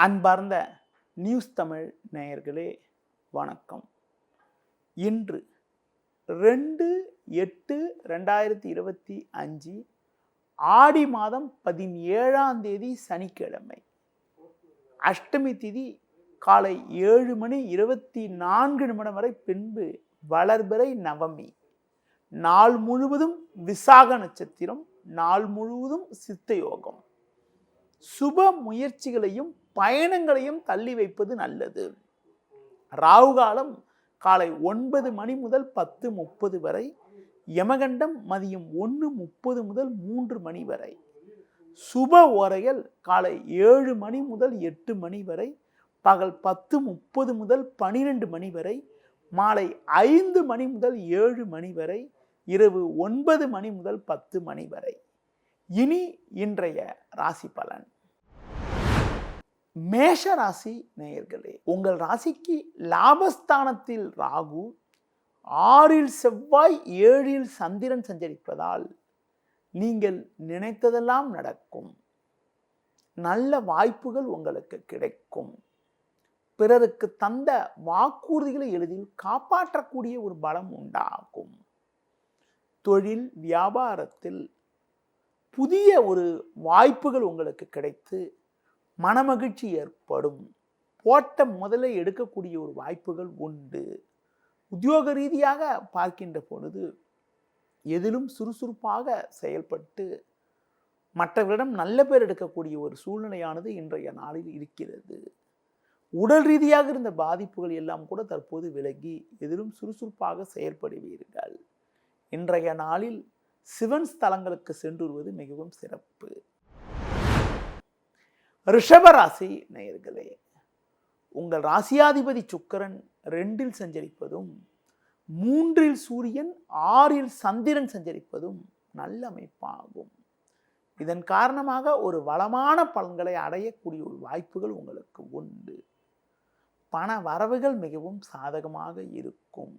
அன்பார்ந்த நியூஸ் தமிழ் நேயர்களே வணக்கம். இன்று 2/8/2025 ஆடி மாதம் 17ஆம் தேதி சனிக்கிழமை. அஷ்டமி திதி காலை 7:24 வரை, பின்பு வளர்பிறை நவமி. நாள் முழுவதும் விசாக நட்சத்திரம், நாள் முழுவதும் சித்த யோகம். சுப முயற்சிகளையும் பயணங்களையும் தள்ளி வைப்பது நல்லது. ராகுகாலம் காலை 9 மணி முதல் 10:30 வரை, யமகண்டம் மதியம் 1:30 முதல் 3 மணி வரை, சுப ஓரைகள் காலை 7 மணி முதல் 8 மணி வரை, பகல் 10:30 முதல் 12 மணி வரை, மாலை 5 மணி முதல் 7 மணி வரை, இரவு 9 மணி முதல் 10 மணி வரை. இனி இன்றைய ராசி பலன். மேஷ ராசி நேயர்களே, உங்கள் ராசிக்கு லாபஸ்தானத்தில் ராகு, 6இல் செவ்வாய், 7இல் சந்திரன் சஞ்சரிப்பதால் நீங்கள் நினைத்ததெல்லாம் நடக்கும். நல்ல வாய்ப்புகள் உங்களுக்கு கிடைக்கும். பிறருக்கு தந்த வாக்குறுதிகளை எளிதில் காப்பாற்றக்கூடிய ஒரு பலம் உண்டாகும். தொழில் வியாபாரத்தில் புதிய ஒரு வாய்ப்புகள் உங்களுக்கு கிடைத்து மனமகிழ்ச்சி ஏற்படும். போட்ட முதலை எடுக்கக்கூடிய ஒரு வாய்ப்புகள் உண்டு. உத்தியோக ரீதியாக பார்க்கின்ற பொழுது எதிலும் சுறுசுறுப்பாக செயல்பட்டு மற்றவர்களிடம் நல்ல பேர் எடுக்கக்கூடிய ஒரு சூழ்நிலையானது இன்றைய நாளில் இருக்கிறது. உடல் ரீதியாக இருந்த பாதிப்புகள் எல்லாம் கூட தற்போது விலகி எதிலும் சுறுசுறுப்பாக செயல்படுவீர்கள். இன்றைய நாளில் சிவன் ஸ்தலங்களுக்கு சென்றுவது மிகவும் சிறப்பு. ரிஷபராசி நேயர்களே, உங்கள் ராசியாதிபதி சுக்கிரன் 2இல் சஞ்சரிப்பதும், 3இல் சூரியன், 6இல் சந்திரன் சஞ்சரிப்பதும் நல்ல அமைப்பாகும். இதன் காரணமாக ஒரு வளமான பலன்களை அடையக்கூடிய ஒரு வாய்ப்புகள் உங்களுக்கு உண்டு. பண வரவுகள் மிகவும் சாதகமாக இருக்கும்.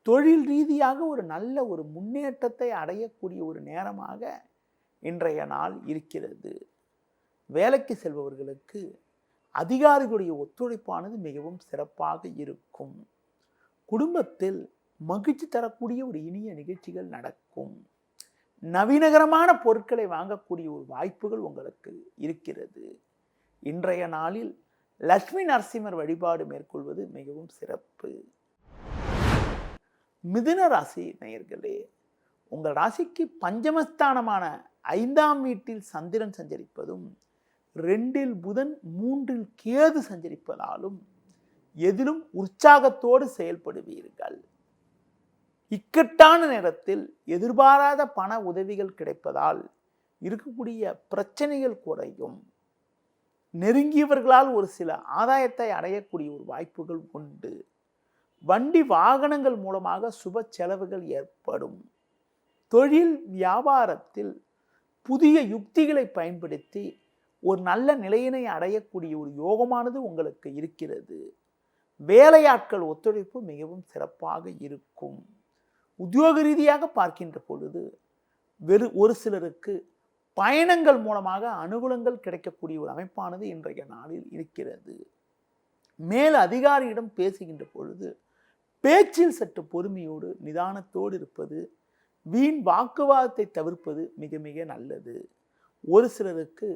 தொழில் ரீதியாக ஒரு நல்ல ஒரு முன்னேற்றத்தை அடையக்கூடிய ஒரு நேரமாக இன்றைய நாள் இருக்கிறது. வேலைக்கு செல்பவர்களுக்கு அதிகாரிகளுடைய ஒத்துழைப்பானது மிகவும் சிறப்பாக இருக்கும். குடும்பத்தில் மகிழ்ச்சி தரக்கூடிய ஒரு இனிய நிகழ்ச்சிகள் நடக்கும். நவீனகரமான பொருட்களை வாங்கக்கூடிய ஒரு வாய்ப்புகள் உங்களுக்கு இருக்கிறது. இன்றைய நாளில் லட்சுமி நரசிம்மர் வழிபாடு மேற்கொள்வது மிகவும் சிறப்பு. மிதுன ராசி நேயர்களே, உங்கள் ராசிக்கு பஞ்சமஸ்தானமான 5ஆம் வீட்டில் சந்திரன் சஞ்சரிப்பதும், 2இல் புதன், 3இல் கேது சஞ்சரிப்பதாலும் எதிலும் உற்சாகத்தோடு செயல்படுவீர்கள். இக்கட்டான நேரத்தில் எதிர்பாராத பண உதவிகள் கிடைப்பதால் இருக்கக்கூடிய பிரச்சனைகள் குறையும். நெருங்கியவர்களால் ஒரு சில ஆதாயத்தை அடையக்கூடிய ஒரு வாய்ப்புகள் உண்டு. வண்டி வாகனங்கள் மூலமாக சுப செலவுகள் ஏற்படும். தொழில் வியாபாரத்தில் புதிய யுக்திகளை பயன்படுத்தி ஒரு நல்ல நிலையினை அடையக்கூடிய ஒரு யோகமானது உங்களுக்கு இருக்கிறது. வேலையாட்கள் ஒத்துழைப்பு மிகவும் சிறப்பாக இருக்கும். உத்தியோக ரீதியாக பார்க்கின்ற பொழுது ஒரு சிலருக்கு பயணங்கள் மூலமாக அனுகூலங்கள் கிடைக்கக்கூடிய ஒரு அமைப்பானது இன்றைய நாளில் இருக்கிறது. மேல் அதிகாரியிடம் பேசுகின்ற பொழுது பேச்சில் சற்று பொறுமையோடு நிதானத்தோடு இருப்பது, வீண் வாக்குவாதத்தை தவிர்ப்பது மிக மிக நல்லது. ஒரு சிலருக்கு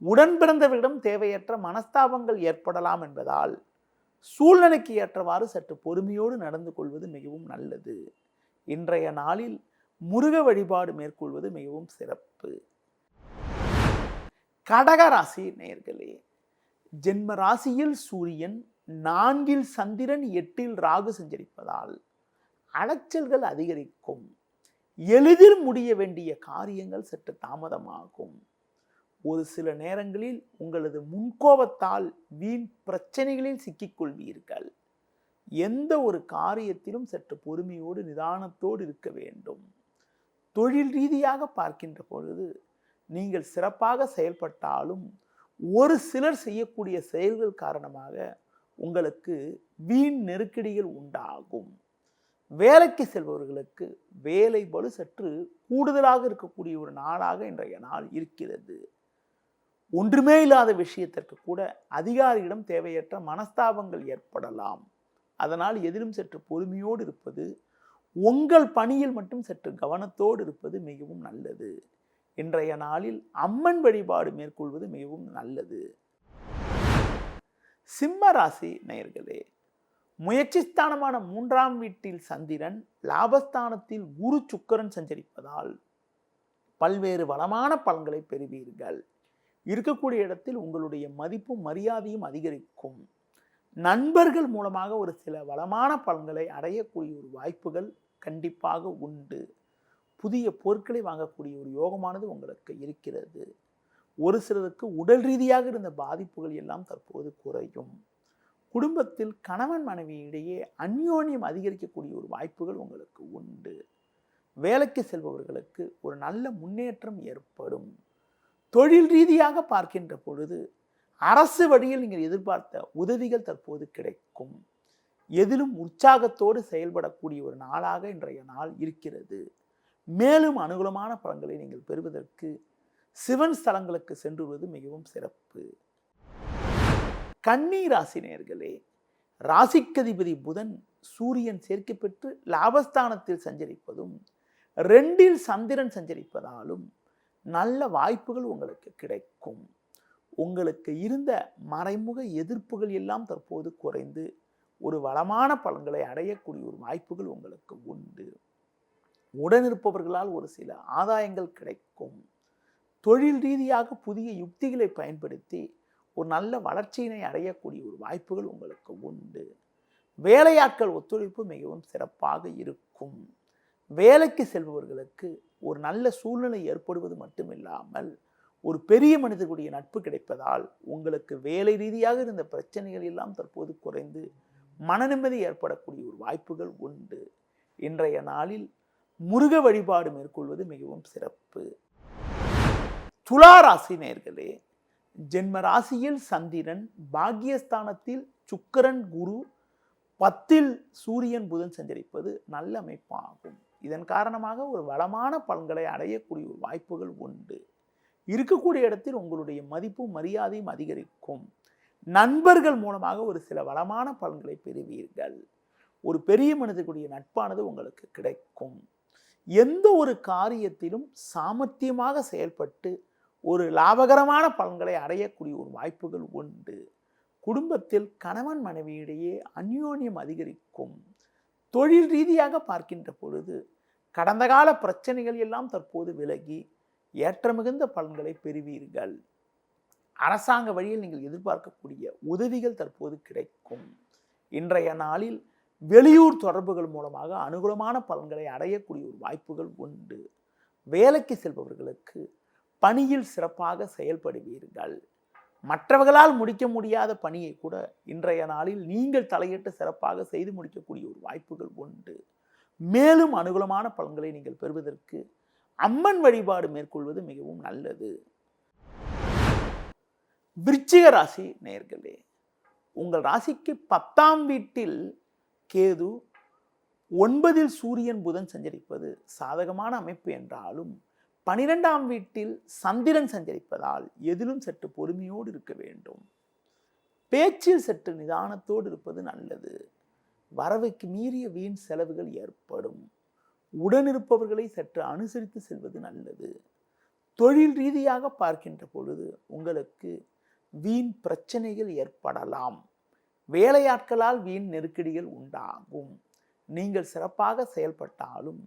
உடன் பிறந்தவரிடம் தேவையற்ற மனஸ்தாபங்கள் ஏற்படலாம் என்பதால் சூழ்நிலைக்கு ஏற்றவாறு சற்று பொறுமையோடு நடந்து கொள்வது மிகவும் நல்லது. இன்றைய நாளில் முருக வழிபாடு மேற்கொள்வது மிகவும் சிறப்பு. கடக ராசி நேயர்களே, ஜென்ம ராசியில் சூரியன், 4இல் சந்திரன், 8இல் ராகு சஞ்சரிப்பதால் அலைச்சல்கள் அதிகரிக்கும். எளிதில் முடிய வேண்டிய காரியங்கள் சற்று தாமதமாகும். ஒரு சில நேரங்களில் உங்களது முன்கோபத்தால் வீண் பிரச்சனைகளில் சிக்கிக்கொள்வீர்கள். எந்த ஒரு காரியத்திலும் சற்று பொறுமையோடு நிதானத்தோடு இருக்க வேண்டும். தொழில் ரீதியாக பார்க்கின்ற பொழுது நீங்கள் சிறப்பாக செயல்பட்டாலும் ஒரு சிலர் செய்யக்கூடிய செயல்கள் காரணமாக உங்களுக்கு வீண் நெருக்கடிகள் உண்டாகும். வேலைக்கு செல்பவர்களுக்கு வேலை பளு சற்று கூடுதலாக இருக்கக்கூடிய ஒரு நாளாக இன்றைய நாள் இருக்கிறது. ஒன்றுமே இல்லாத விஷயத்திற்கு கூட அதிகாரியிடம் தேவையற்ற மனஸ்தாபங்கள் ஏற்படலாம். அதனால் எதிலும் சற்று பொறுமையோடு இருப்பது, உங்கள் பணியில் மட்டும் சற்று கவனத்தோடு இருப்பது மிகவும் நல்லது. இன்றைய நாளில் அம்மன் வழிபாடு மேற்கொள்வது மிகவும் நல்லது. சிம்ம ராசி நேயர்களே, முயற்சி ஸ்தானமான 3ஆம் வீட்டில் சந்திரன், லாபஸ்தானத்தில் குரு சுக்கிரன் சஞ்சரிப்பதால் பல்வேறு வளமான பலன்களை பெறுவீர்கள். இருக்கக்கூடிய இடத்தில் உங்களுடைய மதிப்பும் மரியாதையும் அதிகரிக்கும். நண்பர்கள் மூலமாக ஒரு சில வளமான பலன்களை அடையக்கூடிய ஒரு வாய்ப்புகள் கண்டிப்பாக உண்டு. புதிய பொருட்களை வாங்கக்கூடிய ஒரு யோகமானது உங்களுக்கு இருக்கிறது. ஒரு சிலருக்கு உடல் ரீதியாக இருந்த பாதிப்புகள் எல்லாம் தற்போது குறையும். குடும்பத்தில் கணவன் மனைவியிடையே அந்யோன்யம் அதிகரிக்கக்கூடிய ஒரு வாய்ப்புகள் உங்களுக்கு உண்டு. வேலைக்கு செல்பவர்களுக்கு ஒரு நல்ல முன்னேற்றம் ஏற்படும். தொழில் ரீதியாக பார்க்கின்ற பொழுது அரசு வழியில் நீங்கள் எதிர்பார்த்த உதவிகள் தற்போது கிடைக்கும். எதிலும் உற்சாகத்தோடு செயல்படக்கூடிய ஒரு நாளாக இன்றைய நாள் இருக்கிறது. மேலும் அனுகூலமான பலன்களை நீங்கள் பெறுவதற்கு சிவன் ஸ்தலங்களுக்கு சென்று வருவது மிகவும் சிறப்பு. கன்னி ராசி நேயர்களே, ராசிக்கதிபதி புதன் சூரியன் சேர்க்கை பெற்று லாபஸ்தானத்தில் சஞ்சரிப்பதும் 2இல் சந்திரன் சஞ்சரிப்பதாலும் நல்ல வாய்ப்புகள் உங்களுக்கு கிடைக்கும். உங்களுக்கு இருந்த மறைமுக எதிர்ப்புகள் எல்லாம் தற்போது குறைந்து ஒரு வளமான பலன்களை அடையக்கூடிய ஒரு வாய்ப்புகள் உங்களுக்கு உண்டு. உடனிருப்பவர்களால் ஒரு சில ஆதாயங்கள் கிடைக்கும். தொழில் ரீதியாக புதிய யுக்திகளை பயன்படுத்தி ஒரு நல்ல வளர்ச்சியினை அடையக்கூடிய ஒரு வாய்ப்புகள் உங்களுக்கு உண்டு. வேலையாட்கள் ஒத்துழைப்பு மிகவும் சிறப்பாக இருக்கும். வேலைக்கு செல்பவர்களுக்கு ஒரு நல்ல சூழ்நிலை ஏற்படுவது மட்டுமில்லாமல் ஒரு பெரிய மனிதர்களுடைய நட்பு கிடைப்பதால் உங்களுக்கு வேலை ரீதியாக இருந்த பிரச்சனைகள் எல்லாம் தற்போது குறைந்து மன நிம்மதி ஏற்படக்கூடிய ஒரு வாய்ப்புகள் உண்டு. இன்றைய நாளில் முருக வழிபாடு மேற்கொள்வது மிகவும் சிறப்பு. துலா ராசி நேயர்களே, ஜென்ம ராசியில் சந்திரன், பாக்கியஸ்தானத்தில் சுக்கிரன், குரு, 10இல் சூரியன், புதன் சஞ்சரிப்பது நல்ல அமைப்பாகும். இதன் காரணமாக ஒரு வளமான பலன்களை அடையக்கூடிய ஒரு வாய்ப்புகள் உண்டு. இருக்கக்கூடிய இடத்தில் உங்களுடைய மதிப்பும் மரியாதையும் அதிகரிக்கும். நண்பர்கள் மூலமாக ஒரு சில வளமான பலன்களை பெறுவீர்கள். ஒரு பெரிய மனிதர்களுடைய நட்பானது உங்களுக்கு கிடைக்கும். எந்த ஒரு காரியத்திலும் சாமர்த்தியமாக செயல்பட்டு ஒரு லாபகரமான பலன்களை அடையக்கூடிய ஒரு வாய்ப்புகள் உண்டு. குடும்பத்தில் கணவன் மனைவியிடையே அந்யோன்யம் அதிகரிக்கும். தொழில் ரீதியாக பார்க்கின்ற பொழுது கடந்த கால பிரச்சனைகள் எல்லாம் தற்போது விலகி ஏற்ற மிகுந்த பலன்களை பெறுவீர்கள். அரசாங்க வழியில் நீங்கள் எதிர்பார்க்கக்கூடிய உதவிகள் தற்போது கிடைக்கும். இன்றைய நாளில் வெளியூர் தொடர்புகள் மூலமாக அனுகூலமான பலன்களை அடையக்கூடிய ஒரு வாய்ப்புகள் உண்டு. வேலைக்கு செல்பவர்களுக்கு பணியில் சிறப்பாக செயல்படுவீர்கள். மற்றவர்களால் முடிக்க முடியாத பணியை கூட இன்றைய நாளில் நீங்கள் தலையிட்டு சிறப்பாக செய்து முடிக்கக்கூடிய ஒரு வாய்ப்புகள் உண்டு. மேலும் அனுகூலமான பலன்களை நீங்கள் பெறுவதற்கு அம்மன் வழிபாடு மேற்கொள்வது மிகவும் நல்லது. விருச்சிக ராசி நேயர்களே, உங்கள் ராசிக்கு 10ஆம் வீட்டில் கேது, 9இல் சூரியன், புதன் சஞ்சரிப்பது சாதகமான அமைப்பு என்றாலும் 12ஆம் வீட்டில் சந்திரன் சஞ்சரிப்பதால் எதிலும் சற்று பொறுமையோடு இருக்க வேண்டும். பேச்சில் சற்று நிதானத்தோடு இருப்பது நல்லது. வரவுக்கு மீறிய வீண் செலவுகள் ஏற்படும். உடனிருப்பவர்களை சற்று அனுசரித்து செல்வது நல்லது. தொழில் ரீதியாக பார்க்கின்ற பொழுது உங்களுக்கு வீண் பிரச்சனைகள் ஏற்படலாம். வேலையாட்களால் வீண் நெருக்கடிகள் உண்டாகும். நீங்கள் சிறப்பாக செயல்பட்டாலும்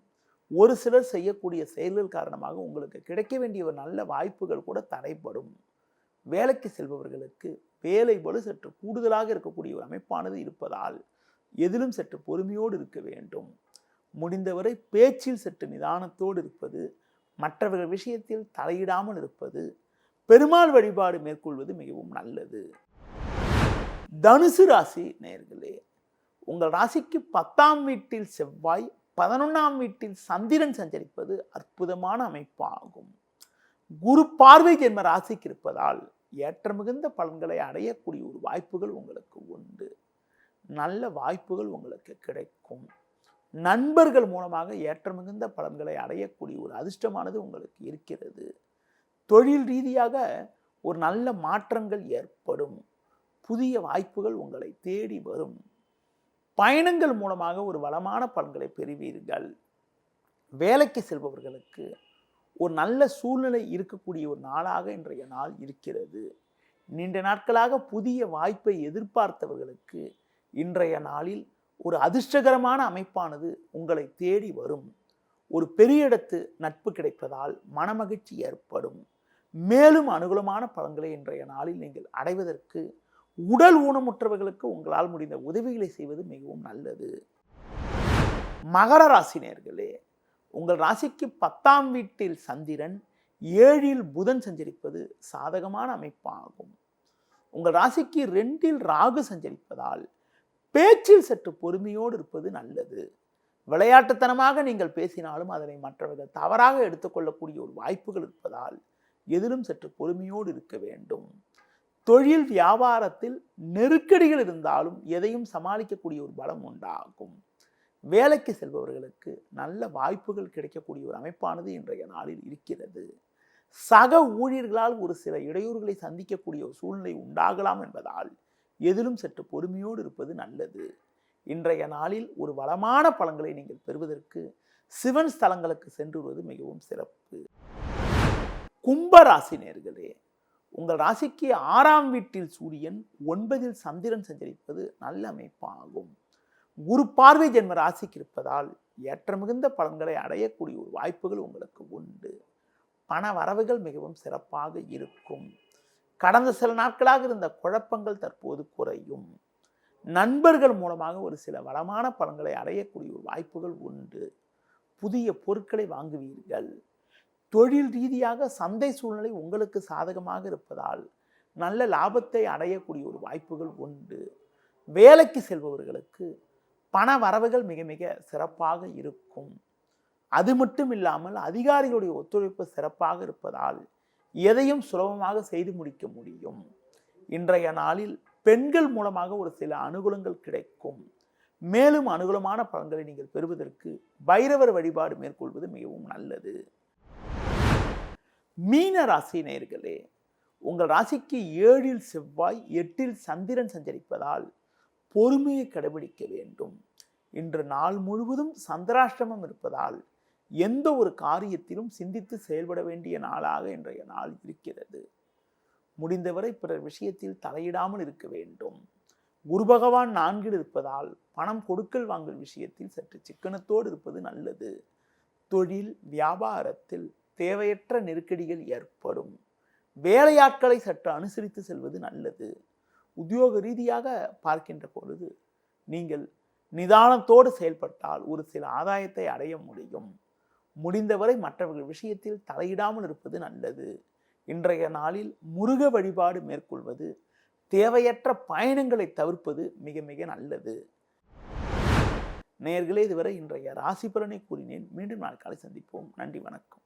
ஒரு சிலர் செய்யக்கூடிய செயல்கள் காரணமாக உங்களுக்கு கிடைக்க வேண்டிய ஒரு நல்ல வாய்ப்புகள் கூட தடைப்படும். வேலைக்கு செல்பவர்களுக்கு வேலை பளு சற்று கூடுதலாக இருக்கக்கூடிய ஒரு அமைப்பானது இருப்பதால் எதிலும் சற்று பொறுமையோடு இருக்க வேண்டும். முடிந்தவரை பேச்சில் சற்று நிதானத்தோடு இருப்பது, மற்றவர்கள் விஷயத்தில் தலையிடாமல் இருப்பது, பெருமாள் வழிபாடு மேற்கொள்வது மிகவும் நல்லது. தனுசு ராசி நேயர்களே, உங்கள் ராசிக்கு 10ஆம் வீட்டில் செவ்வாய், 11ஆம் வீட்டில் சந்திரன் சஞ்சரிப்பது அற்புதமான அமைப்பாகும். குரு பார்வை ஜென்ம ராசிக்கு இருப்பதால் ஏற்ற மிகுந்த பலன்களை அடையக்கூடிய ஒரு வாய்ப்புகள் உங்களுக்கு உண்டு. நல்ல வாய்ப்புகள் உங்களுக்கு கிடைக்கும். நண்பர்கள் மூலமாக ஏற்ற மிகுந்த பலன்களை அடையக்கூடிய ஒரு அதிர்ஷ்டமானது உங்களுக்கு இருக்கிறது. தொழில் ரீதியாக ஒரு நல்ல மாற்றங்கள் ஏற்படும். புதிய வாய்ப்புகள் உங்களை தேடி வரும். பயணங்கள் மூலமாக ஒரு வளமான பலன்களை பெறுவீர்கள். வேலைக்கு செல்பவர்களுக்கு ஒரு நல்ல சூழ்நிலை இருக்கக்கூடிய ஒரு நாளாக இன்றைய நாள் இருக்கிறது. நீண்ட நாட்களாக புதிய வாய்ப்பை எதிர்பார்த்தவர்களுக்கு இன்றைய நாளில் ஒரு அதிர்ஷ்டகரமான அமைப்பானது உங்களை தேடி வரும். ஒரு பெரிய இடத்து நட்பு கிடைப்பதால் மனமகிழ்ச்சி ஏற்படும். மேலும் அனுகூலமான பலன்களை இன்றைய நாளில் நீங்கள் அடைவதற்கு உடல் ஊனமுற்றவர்களுக்கு உங்களால் முடிந்த உதவிகளை செய்வது மிகவும் நல்லது. மகர ராசி நேயர்களே, உங்கள் ராசிக்கு 10ஆம் வீட்டில் சந்திரன், 7இல் புதன் சஞ்சரிப்பது சாதகமான அமைப்பாகும். உங்கள் ராசிக்கு 2இல் ராகு சஞ்சரிப்பதால் பேச்சில் சற்று பொறுமையோடு இருப்பது நல்லது. விளையாட்டுத்தனமாக நீங்கள் பேசினாலும் அதனை மற்றவர்கள் தவறாக எடுத்துக்கொள்ளக்கூடிய ஒரு வாய்ப்புகள் இருப்பதால் எதிலும் சற்று பொறுமையோடு இருக்க வேண்டும். தொழில் வியாபாரத்தில் நெருக்கடிகள் இருந்தாலும் எதையும் சமாளிக்கக்கூடிய ஒரு பலம் உண்டாகும். வேலைக்கு செல்பவர்களுக்கு நல்ல வாய்ப்புகள் கிடைக்கக்கூடிய ஒரு அமைப்பானது இன்றைய நாளில் இருக்கிறது. சக ஊழியர்களால் ஒரு சில இடையூறுகளை சந்திக்கக்கூடிய ஒரு சூழ்நிலை உண்டாகலாம் என்பதால் எதிலும் சற்று பொறுமையோடு இருப்பது நல்லது. இன்றைய நாளில் ஒரு வளமான பலன்களை நீங்கள் பெறுவதற்கு சிவன் ஸ்தலங்களுக்கு சென்று வருவது மிகவும் சிறப்பு. கும்ப ராசி நேயர்களே, உங்கள் ராசிக்கு 6ஆம் வீட்டில் சூரியன், 9இல் சந்திரன் சஞ்சரிப்பது நல்ல அமைப்பாகும். குரு பார்வை ஜென்ம ராசிக்கு இருப்பதால் ஏற்ற மிகுந்த பலன்களை அடையக்கூடிய ஒரு வாய்ப்புகள் உங்களுக்கு உண்டு. பண வரவுகள் மிகவும் சிறப்பாக இருக்கும். கடந்த சில நாட்களாக இருந்த குழப்பங்கள் தற்போது குறையும். நண்பர்கள் மூலமாக ஒரு சில வளமான பலன்களை அடையக்கூடிய ஒரு வாய்ப்புகள் உண்டு. புதிய பொருட்களை வாங்குவீர்கள். தொழில் ரீதியாக சந்தை சூழ்நிலை உங்களுக்கு சாதகமாக இருப்பதால் நல்ல லாபத்தை அடையக்கூடிய ஒரு வாய்ப்புகள் உண்டு. வேலைக்கு செல்பவர்களுக்கு பண வரவுகள் மிக மிக சிறப்பாக இருக்கும். அது மட்டும் இல்லாமல் அதிகாரிகளுடைய ஒத்துழைப்பு சிறப்பாக இருப்பதால் எதையும் சுலபமாக செய்து முடிக்க முடியும். இன்றைய நாளில் பெண்கள் மூலமாக ஒரு சில அனுகூலங்கள் கிடைக்கும். மேலும் அனுகூலமான பலன்களை நீங்கள் பெறுவதற்கு பைரவர் வழிபாடு மேற்கொள்வது மிகவும் நல்லது. மீன ராசி நேயர்களே, உங்கள் ராசிக்கு 7இல் செவ்வாய், 8இல் சந்திரன் சஞ்சரிப்பதால் பொறுமையை கடைபிடிக்க வேண்டும். இன்று நாள் முழுவதும் சந்திராஷ்டமம் இருப்பதால் எந்த ஒரு காரியத்திலும் சிந்தித்து செயல்பட வேண்டிய நாளாக இன்றைய நாள் இருக்கிறது. முடிந்தவரை பிறர் விஷயத்தில் தலையிடாமல் இருக்க வேண்டும். குரு பகவான் 4இல் இருப்பதால் பணம் கொடுக்கல் வாங்கல் விஷயத்தில் சற்று சிக்கனத்தோடு இருப்பது நல்லது. தொழில் வியாபாரத்தில் தேவையற்ற நெருக்கடிகள் ஏற்படும். வேலையாட்களை சற்று அனுசரித்து செல்வது நல்லது. உத்தியோக ரீதியாக பார்க்கின்ற பொழுது நீங்கள் நிதானத்தோடு செயல்பட்டால் ஒரு சில ஆதாயத்தை அடைய முடியும். முடிந்தவரை மற்றவர்கள் விஷயத்தில் தலையிடாமல் இருப்பது நல்லது. இன்றைய நாளில் முருக வழிபாடு மேற்கொள்வது, தேவையற்ற பயணங்களை தவிர்ப்பது மிக மிக நல்லது. நேயர்களே, இதுவரை இன்றைய ராசி பலனை கூறினேன். மீண்டும் நாளை காலை சந்திப்போம். நன்றி, வணக்கம்.